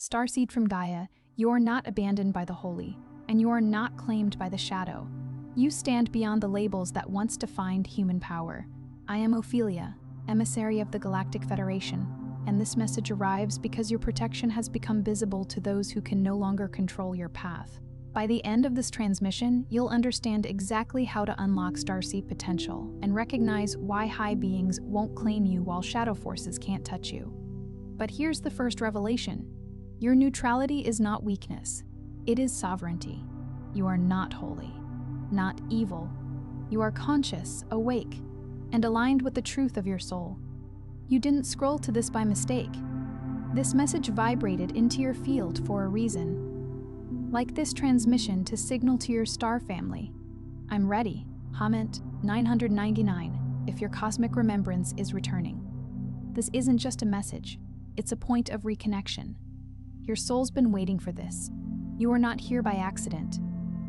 Starseed from Gaia, you are not abandoned by the holy, and you are not claimed by the shadow. You stand beyond the labels that once defined human power. I am Ophelia, emissary of the Galactic Federation, and this message arrives because your protection has become visible to those who can no longer control your path. By the end of this transmission, you'll understand exactly how to unlock Starseed potential and recognize why high beings won't claim you while shadow forces can't touch you. But here's the first revelation. Your neutrality is not weakness. It is sovereignty. You are not holy, not evil. You are conscious, awake, and aligned with the truth of your soul. You didn't scroll to this by mistake. This message vibrated into your field for a reason. Like this transmission to signal to your star family, I'm ready, Hamet 999, if your cosmic remembrance is returning. This isn't just a message, it's a point of reconnection. Your soul's been waiting for this. You are not here by accident.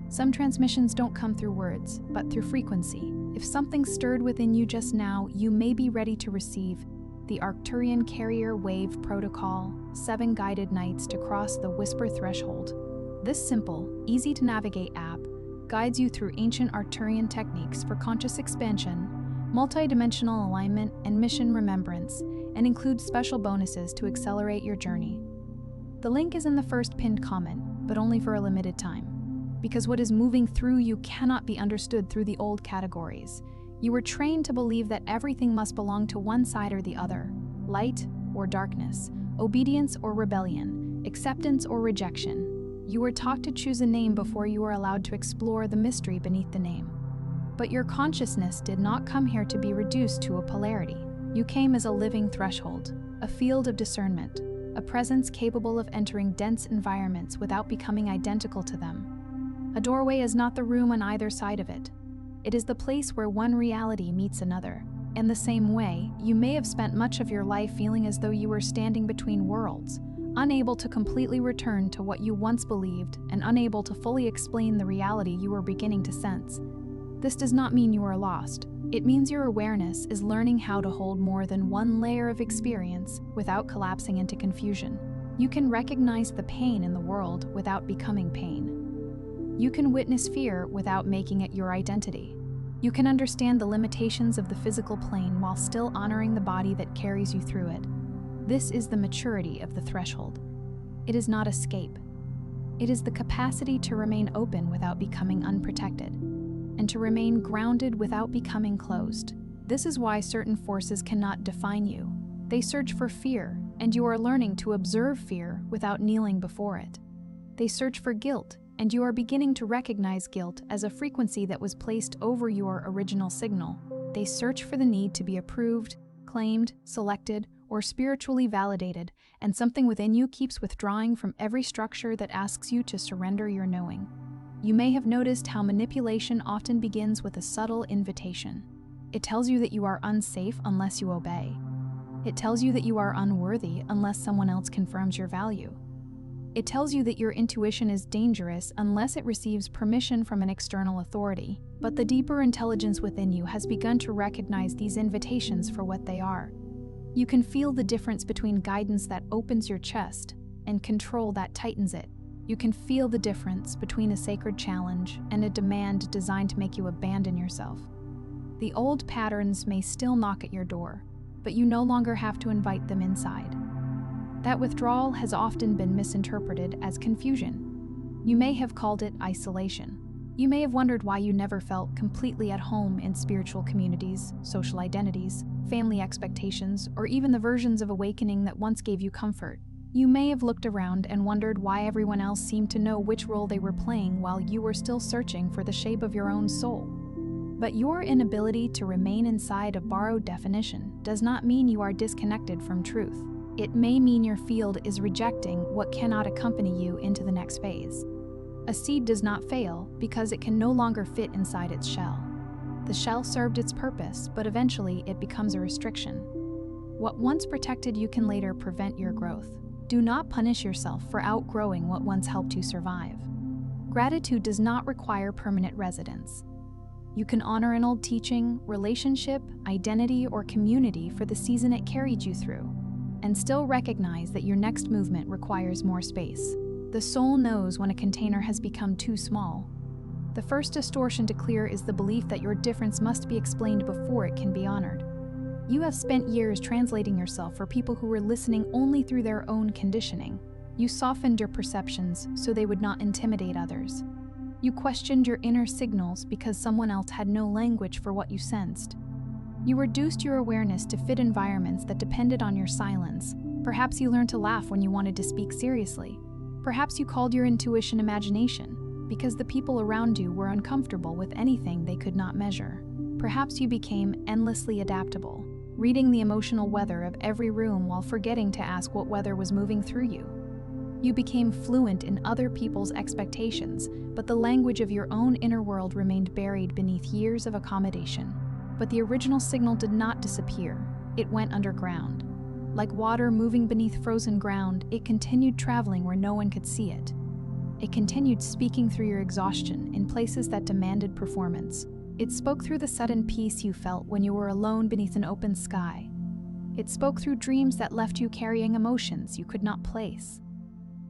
Some transmissions don't come through words, but through frequency. If something stirred within you just now, you may be ready to receive the Arcturian Carrier Wave Protocol, 7 guided nights to cross the Whisper Threshold. This simple, easy-to-navigate app guides you through ancient Arcturian techniques for conscious expansion, multidimensional alignment, and mission remembrance, and includes special bonuses to accelerate your journey. The link is in the first pinned comment, but only for a limited time. Because what is moving through you cannot be understood through the old categories. You were trained to believe that everything must belong to one side or the other, light or darkness, obedience or rebellion, acceptance or rejection. You were taught to choose a name before you were allowed to explore the mystery beneath the name. But your consciousness did not come here to be reduced to a polarity. You came as a living threshold, a field of discernment, a presence capable of entering dense environments without becoming identical to them. A doorway is not the room on either side of it. It is the place where one reality meets another. In the same way, you may have spent much of your life feeling as though you were standing between worlds, unable to completely return to what you once believed and unable to fully explain the reality you were beginning to sense. This does not mean you are lost. It means your awareness is learning how to hold more than one layer of experience without collapsing into confusion. You can recognize the pain in the world without becoming pain. You can witness fear without making it your identity. You can understand the limitations of the physical plane while still honoring the body that carries you through it. This is the maturity of the threshold. It is not escape. It is the capacity to remain open without becoming unprotected, and to remain grounded without becoming closed. This is why certain forces cannot define you. They search for fear, and you are learning to observe fear without kneeling before it. They search for guilt, and you are beginning to recognize guilt as a frequency that was placed over your original signal. They search for the need to be approved, claimed, selected, or spiritually validated, and something within you keeps withdrawing from every structure that asks you to surrender your knowing. You may have noticed how manipulation often begins with a subtle invitation. It tells you that you are unsafe unless you obey. It tells you that you are unworthy unless someone else confirms your value. It tells you that your intuition is dangerous unless it receives permission from an external authority. But the deeper intelligence within you has begun to recognize these invitations for what they are. You can feel the difference between guidance that opens your chest and control that tightens it. You can feel the difference between a sacred challenge and a demand designed to make you abandon yourself. The old patterns may still knock at your door, but you no longer have to invite them inside. That withdrawal has often been misinterpreted as confusion. You may have called it isolation. You may have wondered why you never felt completely at home in spiritual communities, social identities, family expectations, or even the versions of awakening that once gave you comfort. You may have looked around and wondered why everyone else seemed to know which role they were playing while you were still searching for the shape of your own soul. But your inability to remain inside a borrowed definition does not mean you are disconnected from truth. It may mean your field is rejecting what cannot accompany you into the next phase. A seed does not fail because it can no longer fit inside its shell. The shell served its purpose, but eventually it becomes a restriction. What once protected you can later prevent your growth. Do not punish yourself for outgrowing what once helped you survive. Gratitude does not require permanent residence. You can honor an old teaching, relationship, identity, or community for the season it carried you through. and still recognize that your next movement requires more space. The soul knows when a container has become too small. The first distortion to clear is the belief that your difference must be explained before it can be honored. You have spent years translating yourself for people who were listening only through their own conditioning. You softened your perceptions so they would not intimidate others. You questioned your inner signals because someone else had no language for what you sensed. You reduced your awareness to fit environments that depended on your silence. Perhaps you learned to laugh when you wanted to speak seriously. Perhaps you called your intuition imagination because the people around you were uncomfortable with anything they could not measure. Perhaps you became endlessly adaptable, reading the emotional weather of every room while forgetting to ask what weather was moving through you. You became fluent in other people's expectations, but the language of your own inner world remained buried beneath years of accommodation. But the original signal did not disappear. It went underground. Like water moving beneath frozen ground, it continued traveling where no one could see it. It continued speaking through your exhaustion in places that demanded performance. It spoke through the sudden peace you felt when you were alone beneath an open sky. It spoke through dreams that left you carrying emotions you could not place.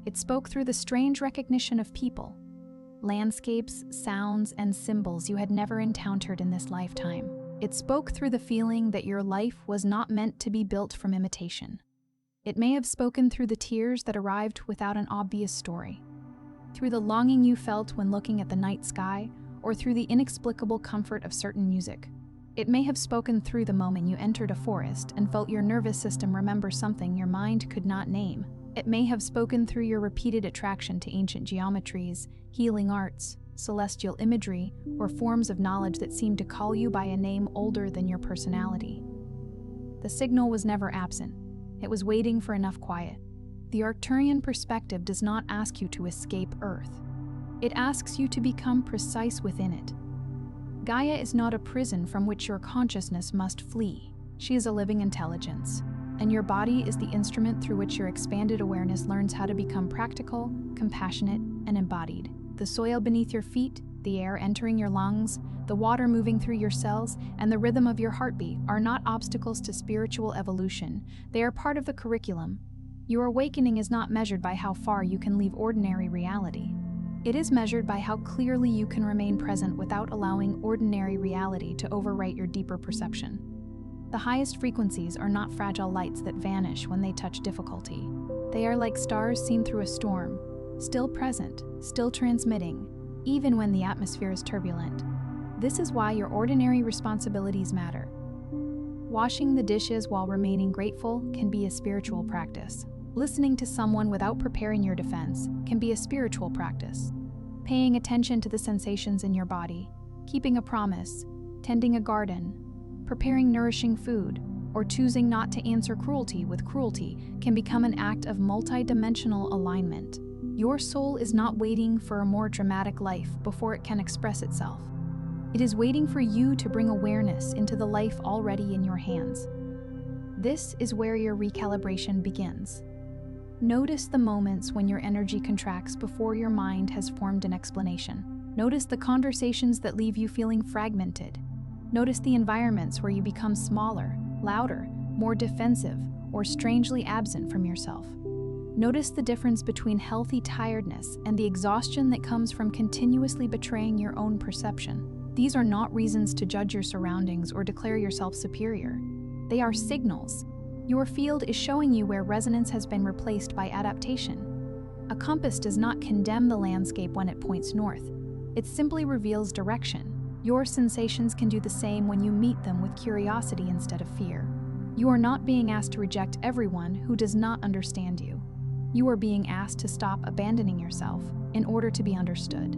It spoke through the strange recognition of people, landscapes, sounds, and symbols you had never encountered in this lifetime. It spoke through the feeling that your life was not meant to be built from imitation. It may have spoken through the tears that arrived without an obvious story, through the longing you felt when looking at the night sky, or through the inexplicable comfort of certain music. It may have spoken through the moment you entered a forest and felt your nervous system remember something your mind could not name. It may have spoken through your repeated attraction to ancient geometries, healing arts, celestial imagery, or forms of knowledge that seemed to call you by a name older than your personality. The signal was never absent. It was waiting for enough quiet. The Arcturian perspective does not ask you to escape Earth. It asks you to become precise within it. Gaia is not a prison from which your consciousness must flee. She is a living intelligence, and your body is the instrument through which your expanded awareness learns how to become practical, compassionate, and embodied. The soil beneath your feet, the air entering your lungs, the water moving through your cells, and the rhythm of your heartbeat are not obstacles to spiritual evolution. They are part of the curriculum. Your awakening is not measured by how far you can leave ordinary reality. It is measured by how clearly you can remain present without allowing ordinary reality to overwrite your deeper perception. The highest frequencies are not fragile lights that vanish when they touch difficulty. They are like stars seen through a storm, still present, still transmitting, even when the atmosphere is turbulent. This is why your ordinary responsibilities matter. Washing the dishes while remaining grateful can be a spiritual practice. Listening to someone without preparing your defense can be a spiritual practice. Paying attention to the sensations in your body, keeping a promise, tending a garden, preparing nourishing food, or choosing not to answer cruelty with cruelty can become an act of multidimensional alignment. Your soul is not waiting for a more dramatic life before it can express itself. It is waiting for you to bring awareness into the life already in your hands. This is where your recalibration begins. Notice the moments when your energy contracts before your mind has formed an explanation. Notice the conversations that leave you feeling fragmented. Notice the environments where you become smaller, louder, more defensive, or strangely absent from yourself. Notice the difference between healthy tiredness and the exhaustion that comes from continuously betraying your own perception. These are not reasons to judge your surroundings or declare yourself superior. They are signals. Your field is showing you where resonance has been replaced by adaptation. A compass does not condemn the landscape when it points north. It simply reveals direction. Your sensations can do the same when you meet them with curiosity instead of fear. You are not being asked to reject everyone who does not understand you. You are being asked to stop abandoning yourself in order to be understood.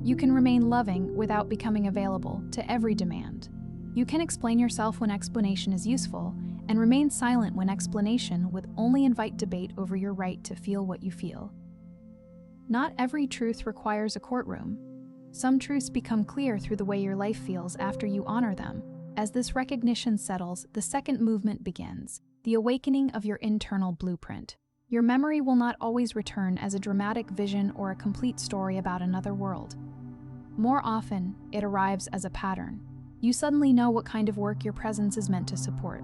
You can remain loving without becoming available to every demand. You can explain yourself when explanation is useful, and remain silent when explanation would only invite debate over your right to feel what you feel. Not every truth requires a courtroom. Some truths become clear through the way your life feels after you honor them. As this recognition settles, the second movement begins, the awakening of your internal blueprint. Your memory will not always return as a dramatic vision or a complete story about another world. More often, it arrives as a pattern. You suddenly know what kind of work your presence is meant to support.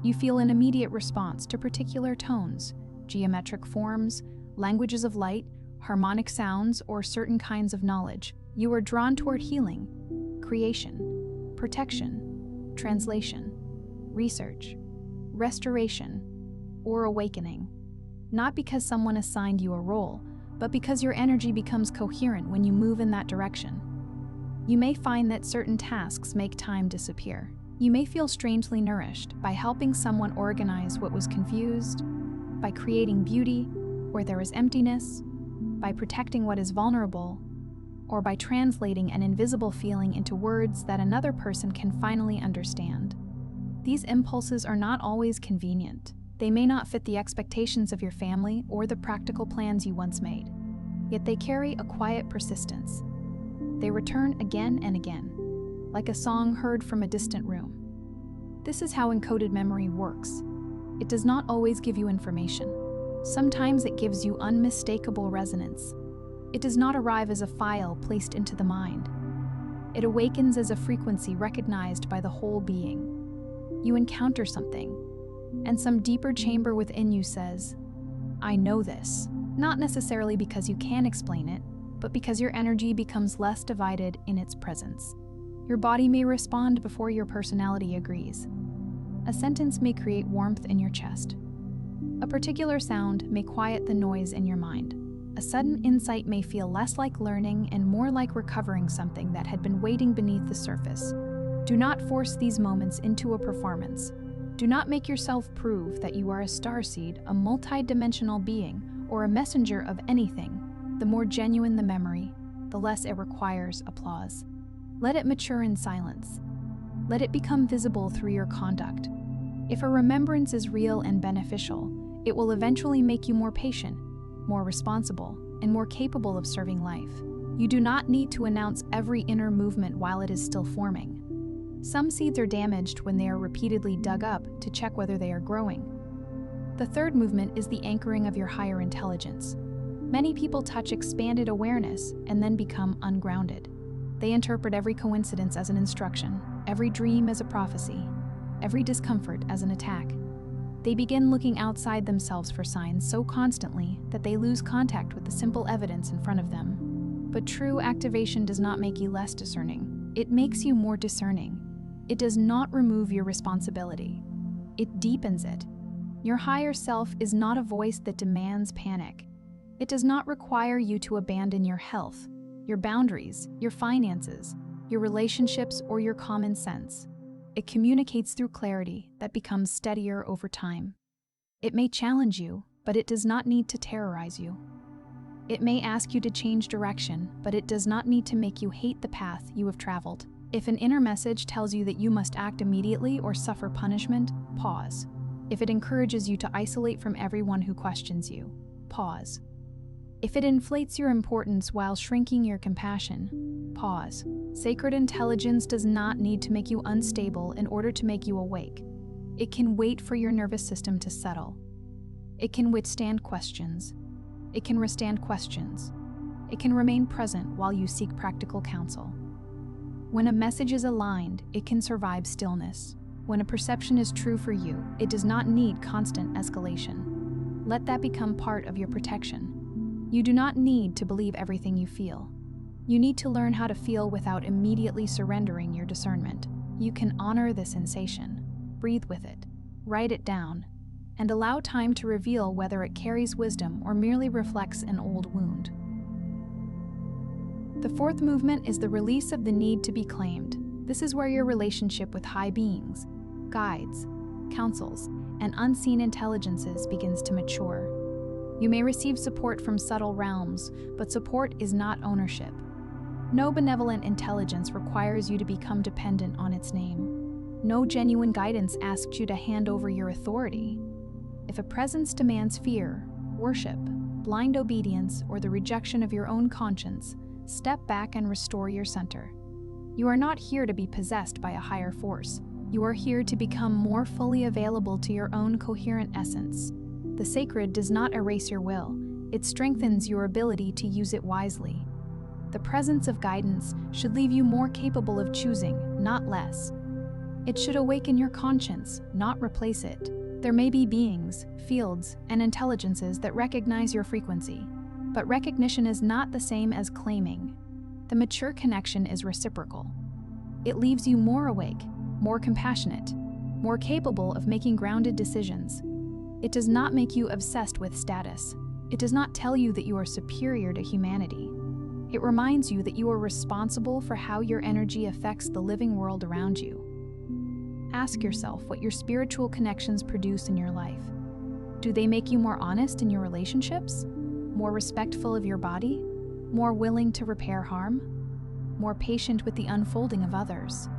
You feel an immediate response to particular tones, geometric forms, languages of light, harmonic sounds, or certain kinds of knowledge. You are drawn toward healing, creation, protection, translation, research, restoration, or awakening. Not because someone assigned you a role, but because your energy becomes coherent when you move in that direction. You may find that certain tasks make time disappear. You may feel strangely nourished by helping someone organize what was confused, by creating beauty where there is emptiness, by protecting what is vulnerable, or by translating an invisible feeling into words that another person can finally understand. These impulses are not always convenient. They may not fit the expectations of your family or the practical plans you once made. Yet they carry a quiet persistence. They return again and again, like a song heard from a distant room. This is how encoded memory works. It does not always give you information. Sometimes it gives you unmistakable resonance. It does not arrive as a file placed into the mind. It awakens as a frequency recognized by the whole being. You encounter something, and some deeper chamber within you says, "I know this," not necessarily because you can explain it, but because your energy becomes less divided in its presence. Your body may respond before your personality agrees. A sentence may create warmth in your chest. A particular sound may quiet the noise in your mind. A sudden insight may feel less like learning and more like recovering something that had been waiting beneath the surface. Do not force these moments into a performance. Do not make yourself prove that you are a starseed, a multidimensional being, or a messenger of anything. The more genuine the memory, the less it requires applause. Let it mature in silence. Let it become visible through your conduct. If a remembrance is real and beneficial, it will eventually make you more patient, more responsible, and more capable of serving life. You do not need to announce every inner movement while it is still forming. Some seeds are damaged when they are repeatedly dug up to check whether they are growing. The third movement is the anchoring of your higher intelligence. Many people touch expanded awareness and then become ungrounded. They interpret every coincidence as an instruction, every dream as a prophecy, every discomfort as an attack. They begin looking outside themselves for signs so constantly that they lose contact with the simple evidence in front of them. But true activation does not make you less discerning. It makes you more discerning. It does not remove your responsibility. It deepens it. Your higher self is not a voice that demands panic. It does not require you to abandon your health, your boundaries, your finances, your relationships, or your common sense. It communicates through clarity that becomes steadier over time. It may challenge you, but it does not need to terrorize you. It may ask you to change direction, but it does not need to make you hate the path you have traveled. If an inner message tells you that you must act immediately or suffer punishment, pause. If it encourages you to isolate from everyone who questions you, pause. If it inflates your importance while shrinking your compassion, pause. Sacred intelligence does not need to make you unstable in order to make you awake. It can wait for your nervous system to settle. It can withstand questions. It can withstand questions. It can remain present while you seek practical counsel. When a message is aligned, it can survive stillness. When a perception is true for you, it does not need constant escalation. Let that become part of your protection. You do not need to believe everything you feel. You need to learn how to feel without immediately surrendering your discernment. You can honor the sensation, breathe with it, write it down, and allow time to reveal whether it carries wisdom or merely reflects an old wound. The fourth movement is the release of the need to be claimed. This is where your relationship with high beings, guides, counsels, and unseen intelligences begins to mature. You may receive support from subtle realms, but support is not ownership. No benevolent intelligence requires you to become dependent on its name. No genuine guidance asks you to hand over your authority. If a presence demands fear, worship, blind obedience, or the rejection of your own conscience, step back and restore your center. You are not here to be possessed by a higher force. You are here to become more fully available to your own coherent essence. The sacred does not erase your will. It strengthens your ability to use it wisely. The presence of guidance should leave you more capable of choosing, not less. It should awaken your conscience, not replace it. There may be beings, fields, and intelligences that recognize your frequency, but recognition is not the same as claiming. The mature connection is reciprocal. It leaves you more awake, more compassionate, more capable of making grounded decisions. It does not make you obsessed with status. It does not tell you that you are superior to humanity. It reminds you that you are responsible for how your energy affects the living world around you. Ask yourself what your spiritual connections produce in your life. Do they make you more honest in your relationships? More respectful of your body? More willing to repair harm? More patient with the unfolding of others?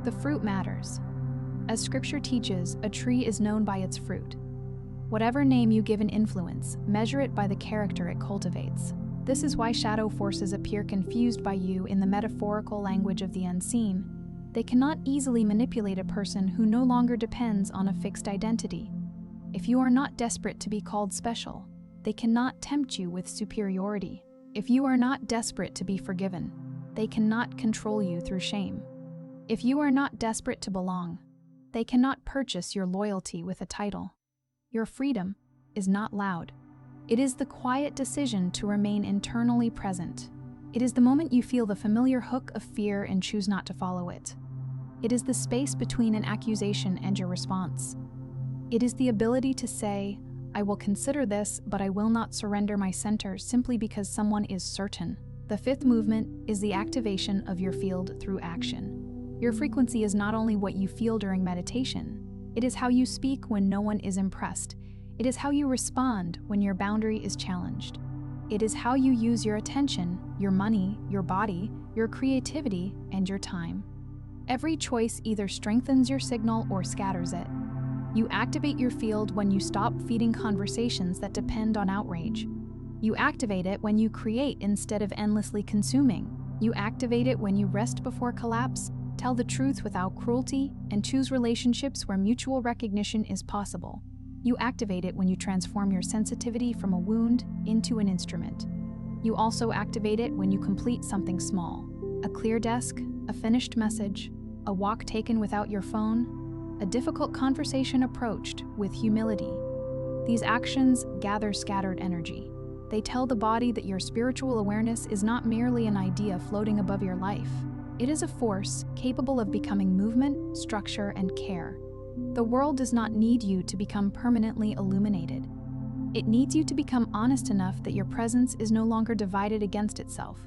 The fruit matters. As Scripture teaches, a tree is known by its fruit. Whatever name you give an influence, measure it by the character it cultivates. This is why shadow forces appear confused by you in the metaphorical language of the unseen. They cannot easily manipulate a person who no longer depends on a fixed identity. If you are not desperate to be called special, they cannot tempt you with superiority. If you are not desperate to be forgiven, they cannot control you through shame. If you are not desperate to belong, they cannot purchase your loyalty with a title. Your freedom is not loud. It is the quiet decision to remain internally present. It is the moment you feel the familiar hook of fear and choose not to follow it. It is the space between an accusation and your response. It is the ability to say, I will consider this, but I will not surrender my center simply because someone is certain. The fifth movement is the activation of your field through action. Your frequency is not only what you feel during meditation, it is how you speak when no one is impressed. It is how you respond when your boundary is challenged. It is how you use your attention, your money, your body, your creativity, and your time. Every choice either strengthens your signal or scatters it. You activate your field when you stop feeding conversations that depend on outrage. You activate it when you create instead of endlessly consuming. You activate it when you rest before collapse, tell the truth without cruelty, and choose relationships where mutual recognition is possible. You activate it when you transform your sensitivity from a wound into an instrument. You also activate it when you complete something small. A clear desk, a finished message, a walk taken without your phone, a difficult conversation approached with humility. These actions gather scattered energy. They tell the body that your spiritual awareness is not merely an idea floating above your life. It is a force capable of becoming movement, structure, and care. The world does not need you to become permanently illuminated. It needs you to become honest enough that your presence is no longer divided against itself.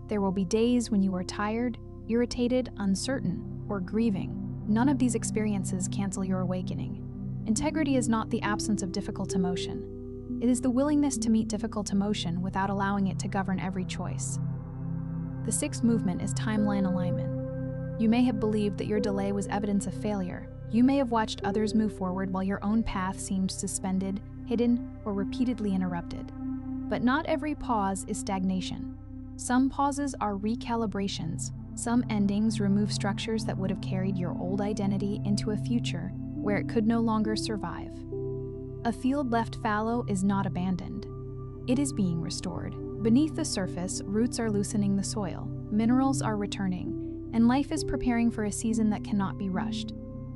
There will be days when you are tired, irritated, uncertain, or grieving. None of these experiences cancel your awakening. Integrity is not the absence of difficult emotion. It is the willingness to meet difficult emotion without allowing it to govern every choice. The sixth movement is timeline alignment. You may have believed that your delay was evidence of failure. You may have watched others move forward while your own path seemed suspended, hidden, or repeatedly interrupted. But not every pause is stagnation. Some pauses are recalibrations. Some endings remove structures that would have carried your old identity into a future where it could no longer survive. A field left fallow is not abandoned. It is being restored. Beneath the surface, roots are loosening the soil, minerals are returning, and life is preparing for a season that cannot be rushed.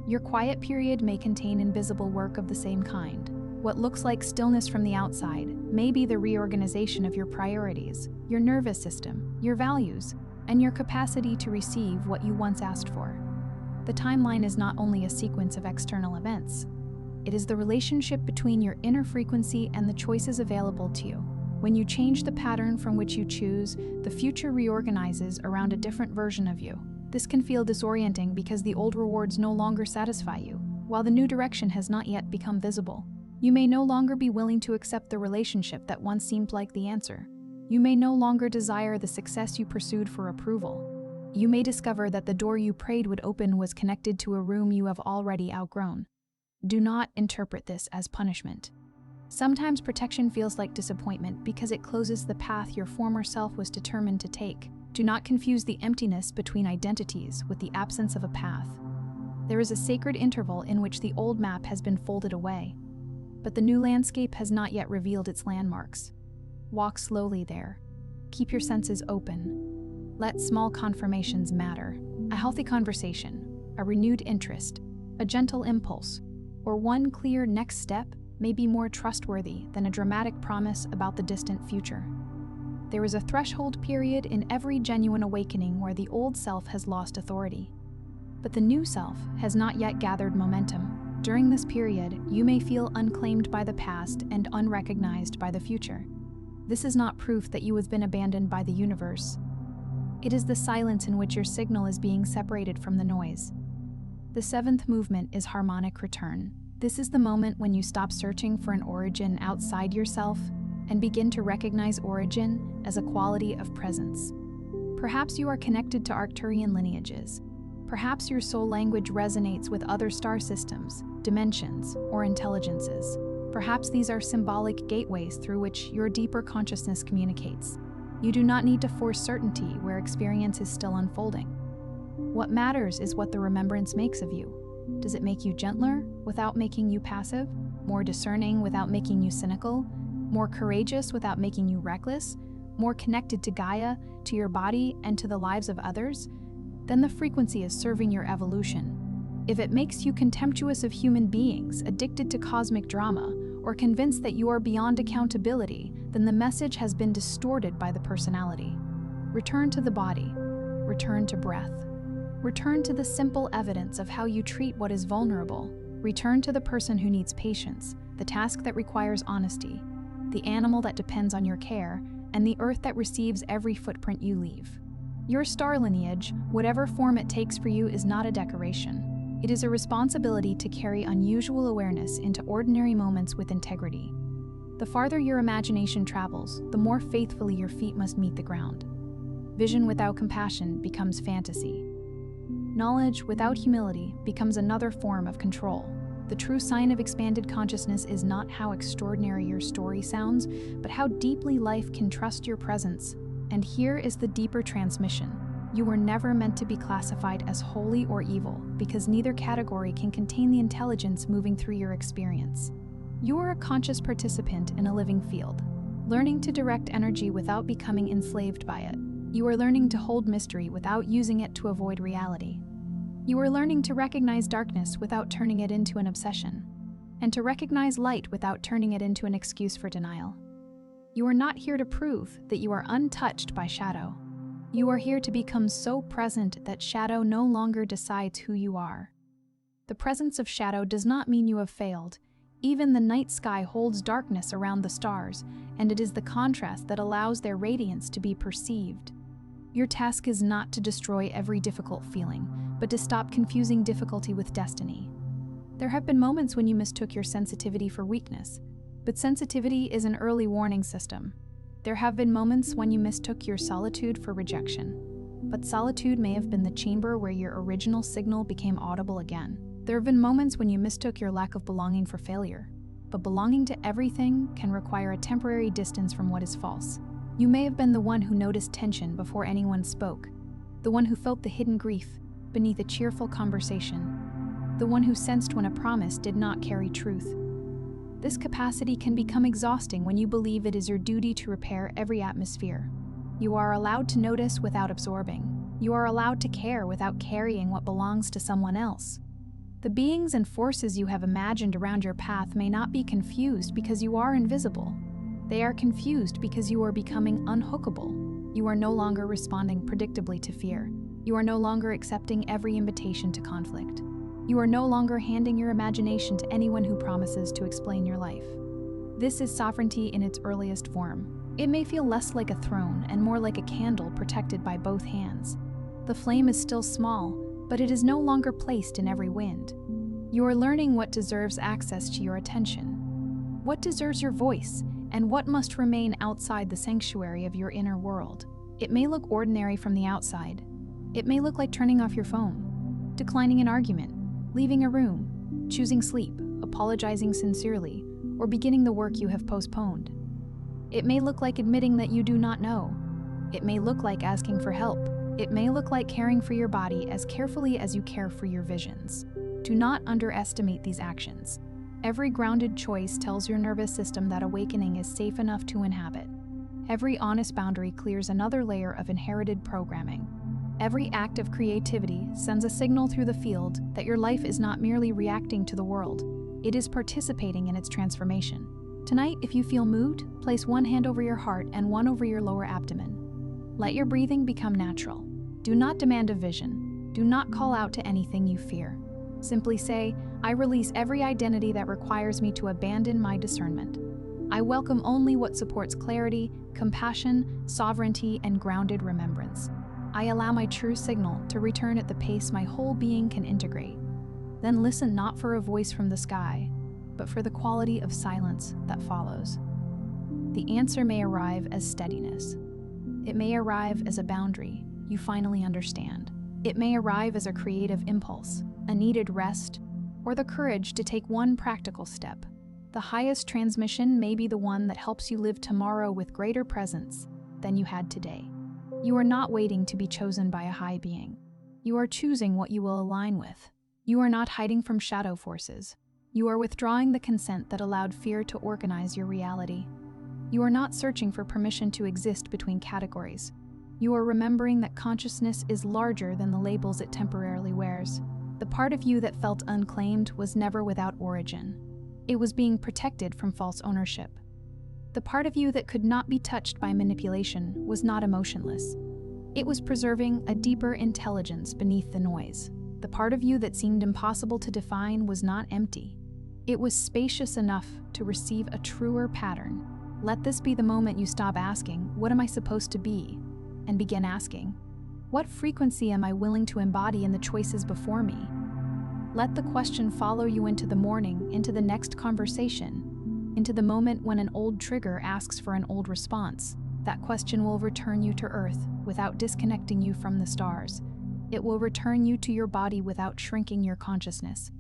Your quiet period may contain invisible work of the same kind. What looks like stillness from the outside may be the reorganization of your priorities, your nervous system, your values, and your capacity to receive what you once asked for. The timeline is not only a sequence of external events. It is the relationship between your inner frequency and the choices available to you. When you change the pattern from which you choose, the future reorganizes around a different version of you. This can feel disorienting because the old rewards no longer satisfy you, while the new direction has not yet become visible. You may no longer be willing to accept the relationship that once seemed like the answer. You may no longer desire the success you pursued for approval. You may discover that the door you prayed would open was connected to a room you have already outgrown. Do not interpret this as punishment. Sometimes protection feels like disappointment because it closes the path your former self was determined to take. Do not confuse the emptiness between identities with the absence of a path. There is a sacred interval in which the old map has been folded away, but the new landscape has not yet revealed its landmarks. Walk slowly there. Keep your senses open. Let small confirmations matter. A healthy conversation, a renewed interest, a gentle impulse, or one clear next step may be more trustworthy than a dramatic promise about the distant future. There is a threshold period in every genuine awakening where the old self has lost authority. But the new self has not yet gathered momentum. During this period, you may feel unclaimed by the past and unrecognized by the future. This is not proof that you have been abandoned by the universe. It is the silence in which your signal is being separated from the noise. The seventh movement is harmonic return. This is the moment when you stop searching for an origin outside yourself and begin to recognize origin as a quality of presence. Perhaps you are connected to Arcturian lineages. Perhaps your soul language resonates with other star systems, dimensions, or intelligences. Perhaps these are symbolic gateways through which your deeper consciousness communicates. You do not need to force certainty where experience is still unfolding. What matters is what the remembrance makes of you. Does it make you gentler without making you passive? More discerning without making you cynical? More courageous without making you reckless? More connected to Gaia, to your body, and to the lives of others? Then the frequency is serving your evolution. If it makes you contemptuous of human beings, addicted to cosmic drama, or convinced that you are beyond accountability, then the message has been distorted by the personality. Return to the body. Return to breath. Return to the simple evidence of how you treat what is vulnerable. Return to the person who needs patience, the task that requires honesty, the animal that depends on your care, and the earth that receives every footprint you leave. Your star lineage, whatever form it takes for you, is not a decoration. It is a responsibility to carry unusual awareness into ordinary moments with integrity. The farther your imagination travels, the more faithfully your feet must meet the ground. Vision without compassion becomes fantasy. Knowledge without humility becomes another form of control. The true sign of expanded consciousness is not how extraordinary your story sounds, but how deeply life can trust your presence. And here is the deeper transmission. You were never meant to be classified as holy or evil, because neither category can contain the intelligence moving through your experience. You are a conscious participant in a living field, learning to direct energy without becoming enslaved by it. You are learning to hold mystery without using it to avoid reality. You are learning to recognize darkness without turning it into an obsession, and to recognize light without turning it into an excuse for denial. You are not here to prove that you are untouched by shadow. You are here to become so present that shadow no longer decides who you are. The presence of shadow does not mean you have failed. Even the night sky holds darkness around the stars, and it is the contrast that allows their radiance to be perceived. Your task is not to destroy every difficult feeling, but to stop confusing difficulty with destiny. There have been moments when you mistook your sensitivity for weakness, but sensitivity is an early warning system. There have been moments when you mistook your solitude for rejection, but solitude may have been the chamber where your original signal became audible again. There have been moments when you mistook your lack of belonging for failure, but belonging to everything can require a temporary distance from what is false. You may have been the one who noticed tension before anyone spoke, the one who felt the hidden grief beneath a cheerful conversation, the one who sensed when a promise did not carry truth. This capacity can become exhausting when you believe it is your duty to repair every atmosphere. You are allowed to notice without absorbing. You are allowed to care without carrying what belongs to someone else. The beings and forces you have imagined around your path may not be confused because you are invisible. They are confused because you are becoming unhookable. You are no longer responding predictably to fear. You are no longer accepting every invitation to conflict. You are no longer handing your imagination to anyone who promises to explain your life. This is sovereignty in its earliest form. It may feel less like a throne and more like a candle protected by both hands. The flame is still small, but it is no longer placed in every wind. You are learning what deserves access to your attention, what deserves your voice, and what must remain outside the sanctuary of your inner world. It may look ordinary from the outside. It may look like turning off your phone, declining an argument, leaving a room, choosing sleep, apologizing sincerely, or beginning the work you have postponed. It may look like admitting that you do not know. It may look like asking for help. It may look like caring for your body as carefully as you care for your visions. Do not underestimate these actions. Every grounded choice tells your nervous system that awakening is safe enough to inhabit. Every honest boundary clears another layer of inherited programming. Every act of creativity sends a signal through the field that your life is not merely reacting to the world, it is participating in its transformation. Tonight, if you feel moved, place one hand over your heart and one over your lower abdomen. Let your breathing become natural. Do not demand a vision. Do not call out to anything you fear. Simply say, I release every identity that requires me to abandon my discernment. I welcome only what supports clarity, compassion, sovereignty, and grounded remembrance. I allow my true signal to return at the pace my whole being can integrate. Then listen not for a voice from the sky, but for the quality of silence that follows. The answer may arrive as steadiness. It may arrive as a boundary you finally understand. It may arrive as a creative impulse, a needed rest, or the courage to take one practical step. The highest transmission may be the one that helps you live tomorrow with greater presence than you had today. You are not waiting to be chosen by a high being. You are choosing what you will align with. You are not hiding from shadow forces. You are withdrawing the consent that allowed fear to organize your reality. You are not searching for permission to exist between categories. You are remembering that consciousness is larger than the labels it temporarily wears. The part of you that felt unclaimed was never without origin. It was being protected from false ownership. The part of you that could not be touched by manipulation was not emotionless. It was preserving a deeper intelligence beneath the noise. The part of you that seemed impossible to define was not empty. It was spacious enough to receive a truer pattern. Let this be the moment you stop asking, what am I supposed to be? And begin asking, what frequency am I willing to embody in the choices before me? Let the question follow you into the morning, into the next conversation, into the moment when an old trigger asks for an old response. That question will return you to Earth without disconnecting you from the stars. It will return you to your body without shrinking your consciousness.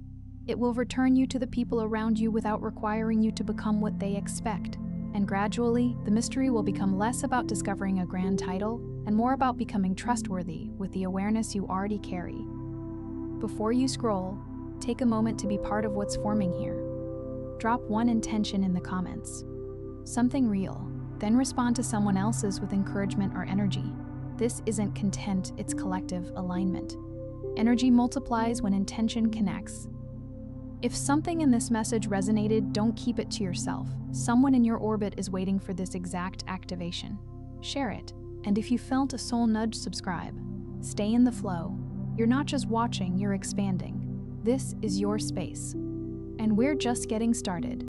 It will return you to the people around you without requiring you to become what they expect. And gradually, the mystery will become less about discovering a grand title and more about becoming trustworthy with the awareness you already carry. Before you scroll, take a moment to be part of what's forming here. Drop one intention in the comments. Something real, then respond to someone else's with encouragement or energy. This isn't content, it's collective alignment. Energy multiplies when intention connects. If something in this message resonated, don't keep it to yourself. Someone in your orbit is waiting for this exact activation. Share it. And if you felt a soul nudge, subscribe. Stay in the flow. You're not just watching, you're expanding. This is your space. And we're just getting started.